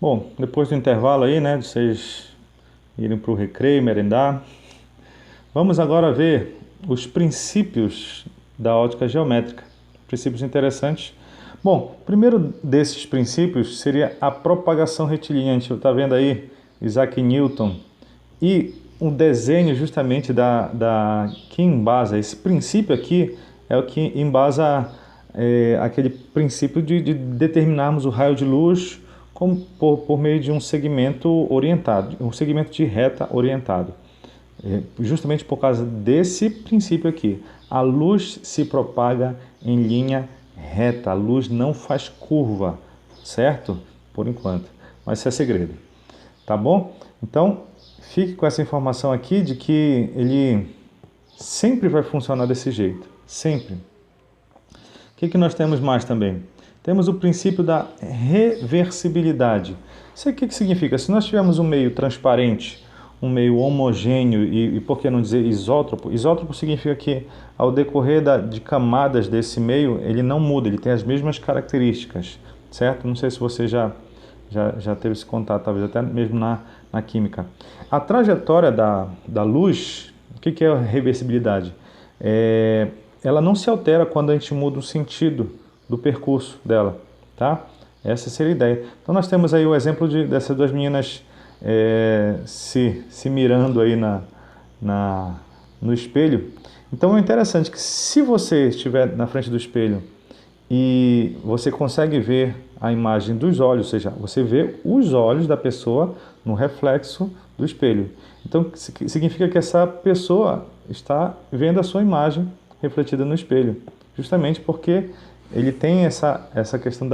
Bom, depois do intervalo aí, né, de vocês irem para o recreio, merendar, vamos agora ver os princípios da ótica geométrica. Princípios interessantes. Bom, o primeiro desses princípios seria a propagação retilínea. A gente está vendo aí Isaac Newton e o desenho justamente que embasa. Esse princípio aqui é o que embasa aquele princípio de determinarmos o raio de luz por meio de um segmento orientado, um segmento de reta orientado. Justamente por causa desse princípio aqui, a luz se propaga em linha reta, a luz não faz curva, certo? Por enquanto, mas isso é segredo, tá bom? Então, fique com essa informação aqui de que ele sempre vai funcionar desse jeito, sempre. O que nós temos mais também? Temos o princípio da reversibilidade. Isso aqui que significa? Se nós tivermos um meio transparente, um meio homogêneo e por que não dizer isótropo? Isótropo significa que ao decorrer de camadas desse meio, ele não muda, ele tem as mesmas características, certo? Não sei se você já teve esse contato, talvez até mesmo na química. A trajetória da luz, o que é a reversibilidade? Ela não se altera quando a gente muda o sentido do percurso dela, tá? Essa seria a ideia. Então nós temos aí o exemplo dessas duas meninas se mirando aí no espelho. Então é interessante que se você estiver na frente do espelho e você consegue ver a imagem dos olhos, ou seja, você vê os olhos da pessoa no reflexo do espelho. Então significa que essa pessoa está vendo a sua imagem refletida no espelho, justamente porque ele tem essa questão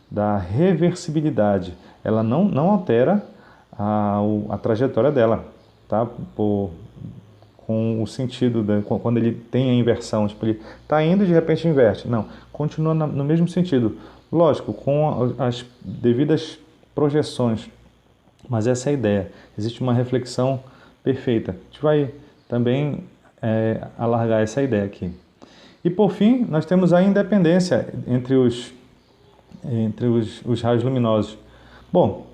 da reversibilidade. Ela não altera a trajetória dela, tá? Com o sentido, quando ele tem a inversão, tipo, ele está indo e de repente inverte. Não, continua no mesmo sentido. Lógico, com as devidas projeções, mas essa é a ideia. Existe uma reflexão perfeita. A gente vai também alargar essa ideia aqui. E por fim, nós temos a independência entre os raios luminosos. Bom,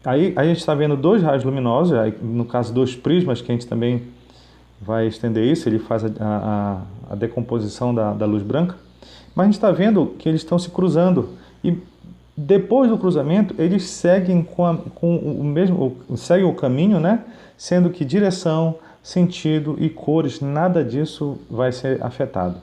aí a gente está vendo dois raios luminosos, no caso dois prismas, que a gente também vai estender isso, ele faz a decomposição da luz branca, mas a gente está vendo que eles estão se cruzando e depois do cruzamento eles seguem seguem o caminho, né? Sendo que direção, sentido e cores, nada disso vai ser afetado.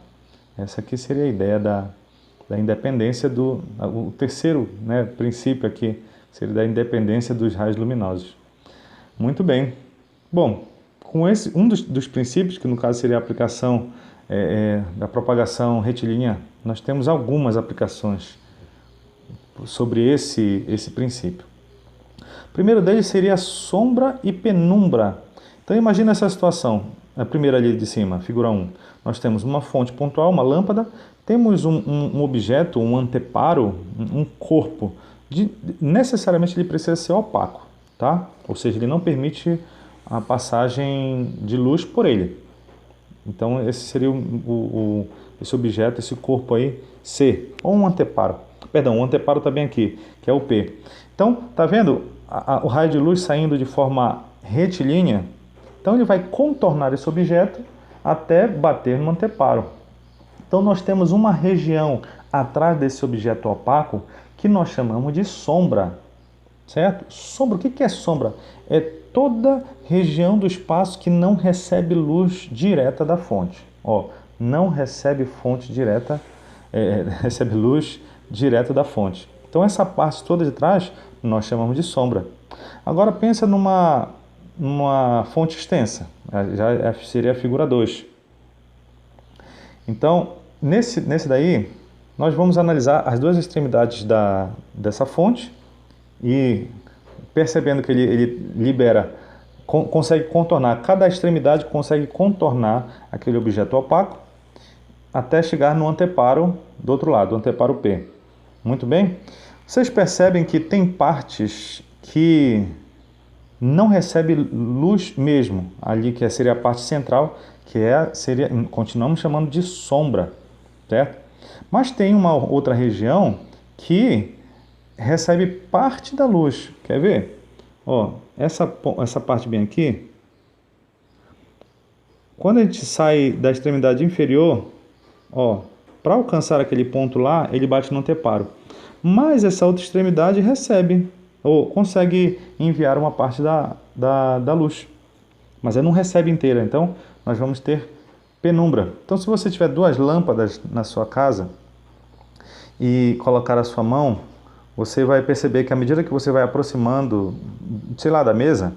Essa aqui seria a ideia da independência o terceiro, né, princípio aqui seria da independência dos raios luminosos. Muito bem. Bom, com um dos princípios, que no caso seria a aplicação da propagação retilínea, nós temos algumas aplicações sobre esse princípio. O primeiro deles seria sombra e penumbra. Então imagina essa situação, a primeira ali de cima, figura 1. Nós temos uma fonte pontual, uma lâmpada, temos um objeto, um anteparo, um corpo. Necessariamente ele precisa ser opaco, tá? Ou seja, ele não permite a passagem de luz por ele. Então esse seria esse objeto, esse corpo aí, C, ou um anteparo. Perdão, o anteparo está bem aqui, que é o P. Então, tá vendo o raio de luz saindo de forma retilínea? Então ele vai contornar esse objeto até bater no anteparo. Então nós temos uma região atrás desse objeto opaco que nós chamamos de sombra, certo? Sombra, o que é sombra? É toda região do espaço que não recebe luz direta da fonte. Ó, não recebe fonte direta, recebe luz direta da fonte. Então essa parte toda de trás nós chamamos de sombra. Agora pensa numa fonte extensa, já seria a figura 2. Então, nesse daí, nós vamos analisar as duas extremidades dessa fonte e percebendo que ele libera, consegue contornar, cada extremidade consegue contornar aquele objeto opaco até chegar no anteparo do outro lado, o anteparo P. Muito bem? Vocês percebem que tem partes que não recebe luz mesmo, ali que seria a parte central, continuamos chamando de sombra, certo? Mas tem uma outra região que recebe parte da luz. Quer ver? Ó, essa parte bem aqui, quando a gente sai da extremidade inferior, ó, para alcançar aquele ponto lá, ele bate no anteparo. Mas essa outra extremidade recebe, ou consegue enviar uma parte da luz. Mas ela não recebe inteira, então nós vamos ter penumbra. Então, se você tiver duas lâmpadas na sua casa e colocar a sua mão, você vai perceber que à medida que você vai aproximando, sei lá, da mesa,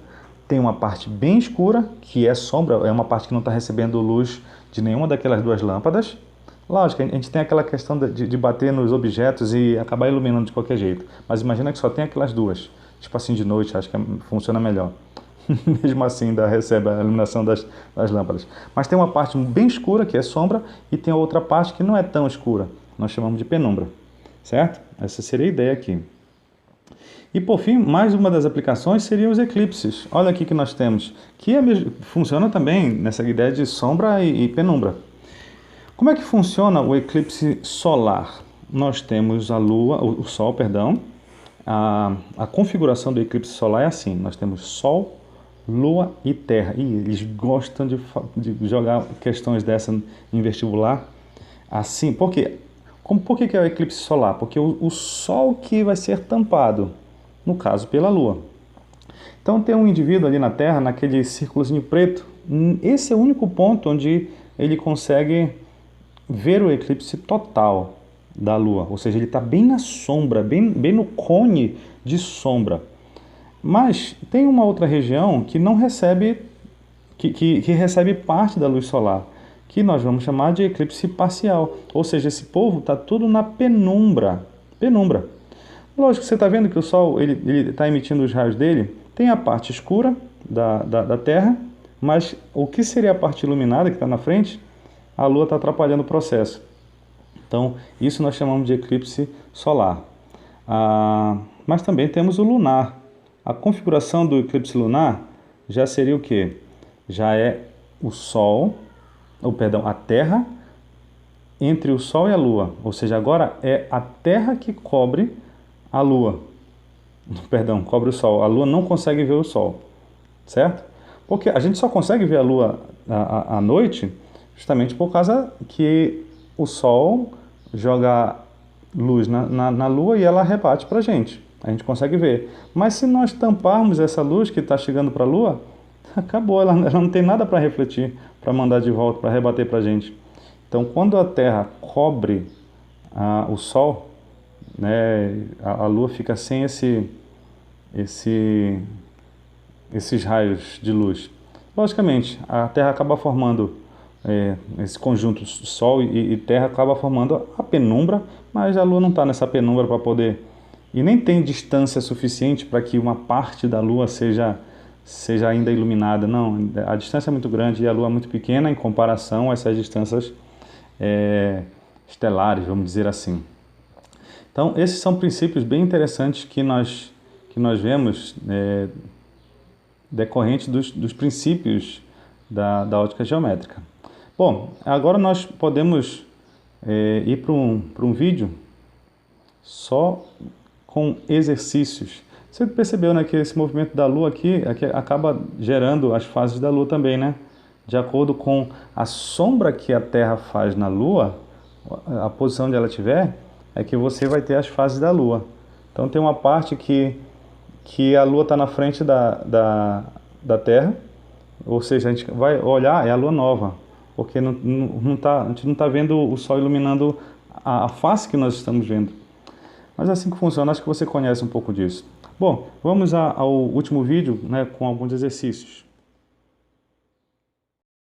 tem uma parte bem escura, que é sombra, é uma parte que não está recebendo luz de nenhuma daquelas duas lâmpadas. Lógico, a gente tem aquela questão de bater nos objetos e acabar iluminando de qualquer jeito. Mas imagina que só tem aquelas duas. Tipo assim, de noite, acho que funciona melhor. Mesmo assim, ainda recebe a iluminação das lâmpadas. Mas tem uma parte bem escura, que é sombra, e tem a outra parte que não é tão escura. Nós chamamos de penumbra. Certo? Essa seria a ideia aqui. E por fim, mais uma das aplicações seriam os eclipses. Olha aqui que nós temos, que funciona também nessa ideia de sombra e penumbra. Como é que funciona o eclipse solar? Nós temos a Lua, o Sol, perdão. A configuração do eclipse solar é assim: nós temos Sol, Lua e Terra. E eles gostam de jogar questões dessa em vestibular. Assim, por quê? Por que é o eclipse solar? Porque o Sol que vai ser tampado, no caso pela Lua. Então tem um indivíduo ali na Terra, naquele círculozinho preto. Esse é o único ponto onde ele consegue ver o eclipse total da Lua. Ou seja, ele está bem na sombra, bem no cone de sombra. Mas tem uma outra região que não recebe, que recebe parte da luz solar, que nós vamos chamar de eclipse parcial. Ou seja, esse povo está tudo na penumbra. Penumbra. Lógico que você está vendo que o Sol ele está emitindo os raios dele. Tem a parte escura da Terra, mas o que seria a parte iluminada que está na frente, a Lua está atrapalhando o processo. Então, isso nós chamamos de eclipse solar. Mas também temos o lunar. A configuração do eclipse lunar já seria o quê? Já é o Sol, a Terra entre o Sol e a Lua. Ou seja, agora é a Terra que cobre a Lua. Perdão, cobre o Sol. A Lua não consegue ver o Sol, certo? Porque a gente só consegue ver a Lua à noite justamente por causa que o Sol joga luz na Lua e ela rebate para a gente. A gente consegue ver. Mas se nós tamparmos essa luz que está chegando para a Lua, acabou, ela não tem nada para refletir, para mandar de volta, para rebater para a gente. Então, quando a Terra cobre o Sol, né, a Lua fica sem esses raios de luz. Logicamente, a Terra acaba formando esse conjunto Sol e Terra acaba formando a penumbra, mas a Lua não está nessa penumbra para poder, e nem tem distância suficiente para que uma parte da Lua seja ainda iluminada. Não, a distância é muito grande e a Lua é muito pequena em comparação a essas distâncias estelares, vamos dizer assim. Então, esses são princípios bem interessantes que nós vemos decorrentes dos princípios da ótica geométrica. Bom, agora nós podemos ir para um vídeo só com exercícios. Você percebeu, né, que esse movimento da Lua aqui acaba gerando as fases da Lua também, né? De acordo com a sombra que a Terra faz na Lua, a posição onde ela estiver, é que você vai ter as fases da Lua. Então tem uma parte que a Lua está na frente da Terra, ou seja, a gente vai olhar, é a Lua nova, porque a gente não está vendo o Sol iluminando a face que nós estamos vendo. Mas é assim que funciona, acho que você conhece um pouco disso. Bom, vamos ao último vídeo, né, com alguns exercícios.